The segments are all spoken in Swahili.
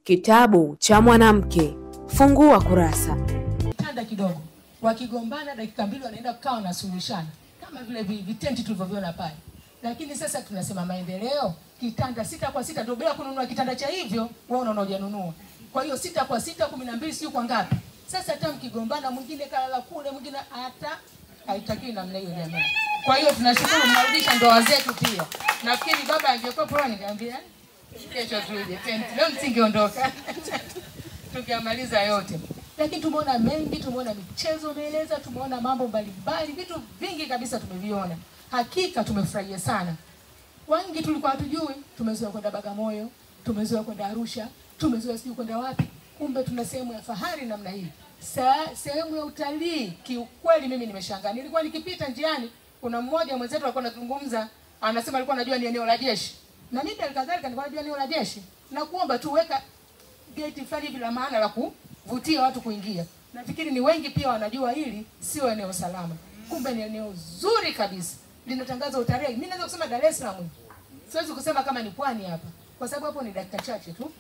Kitabu cha mwanamke, fungua kurasa. Kitanda kidogo, wakigombana dakika 2 wanaenda kukaa na suluhishana kama vile vitenti tulivyoviona pale. Lakini sasa tunasema maendeleo, kitanda 6 kwa 6 ndio bila kununua kitanda cha hivyo, wewe unaona hujanunua. Kwa hiyo 6 kwa 6 12 sio kwa ngapi? Sasa hata mkigombana mwingine kalala kule, mwingine hata haitakiwi namna hiyo jamani. Kwa hiyo tunashukuru mnarudisha ndoa zetu pia. Nafikiri baba angekuwa pole ningeambia kesho tuje tent. Leo msingeondoka. Tungeamaliza yote. Lakini tumeona mengi, tumeona michezo umeeleza, tumeona mambo mbalimbali, vitu vingi kabisa tumeviona. Hakika tumefurahia sana. Wengi tulikuwa hatujui, tumezoea kwenda Bagamoyo, tumezoea kwenda Arusha, tumezoea sijui kwenda wapi. Kumbe tuna sehemu ya fahari namna hii. Sehemu ya utalii, kiukweli mimi nimeshangaa. Nilikuwa nikipita njiani, kuna mmoja mwenzetu alikuwa anazungumza, anasema alikuwa anajua ni eneo la jeshi. Na mimi kadhalika nilikuwa najua eneo la jeshi. Na kuomba tu weka gate fulani bila maana la kuvutia watu kuingia. Nafikiri ni wengi pia wanajua hili sio eneo salama. Kumbe ni eneo zuri kabisa. Linatangaza utalii. Mimi naweza kusema Dar es Salaam. Siwezi kusema kama ni pwani hapa, kwa sababu hapo ni dakika chache tu.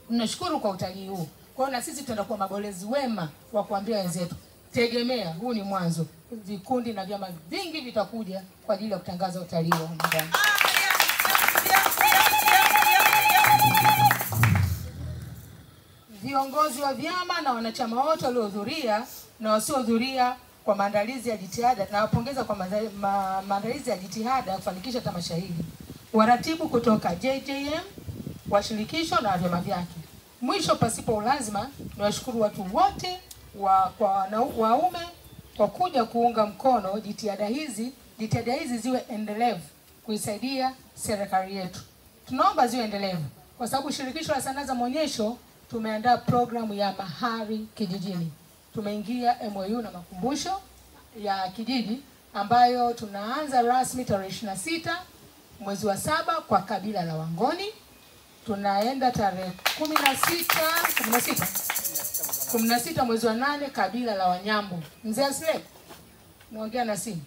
Tunashukuru kwa utalii huu. Kwa hiyo na sisi tutakuwa mabolezi wema wa kuambia wenzetu, tegemea huu ni mwanzo. Vikundi na vyama vingi vitakuja kwa ajili ya kutangaza utalii wa ndani. Viongozi wa vyama na wanachama wote waliohudhuria na wasiohudhuria kwa maandalizi ya jitihada, na wapongeza kwa maandalizi ya jitihada kufanikisha tamasha hili. Waratibu kutoka JJM, washirikisho na vyama vyake. Mwisho pasipo ulazima, niwashukuru watu wote waume kwa kuja kuunga mkono jitihada hizi. Jitihada hizi ziwe endelevu kuisaidia serikali yetu. Tunaomba ziwe endelevu kwa sababu shirikisho la sanaa za maonyesho tumeandaa programu ya mahari kijijini. Tumeingia MOU na makumbusho ya kijiji ambayo tunaanza rasmi tarehe 26 mwezi wa 7 kwa kabila la Wangoni. Tunaenda tarehe 16 mwezi wa 8 kabila la Wanyambo. Mzee Asle, naongea na simu.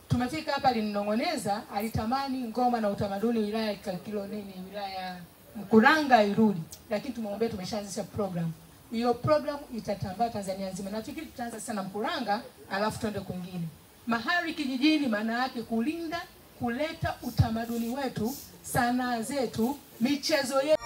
Tumefika hapa alinong'oneza, alitamani ngoma na utamaduni wilaya Kiloleni, wilaya Mkuranga irudi, lakini tumeombea tumeshaanzisha program. Hiyo program itatambaa Tanzania nzima. Nafikiri tutaanza sana Mkuranga alafu tuende kwingine. Mahari kijijini maana yake kulinda, kuleta utamaduni wetu, sanaa zetu, michezo yetu.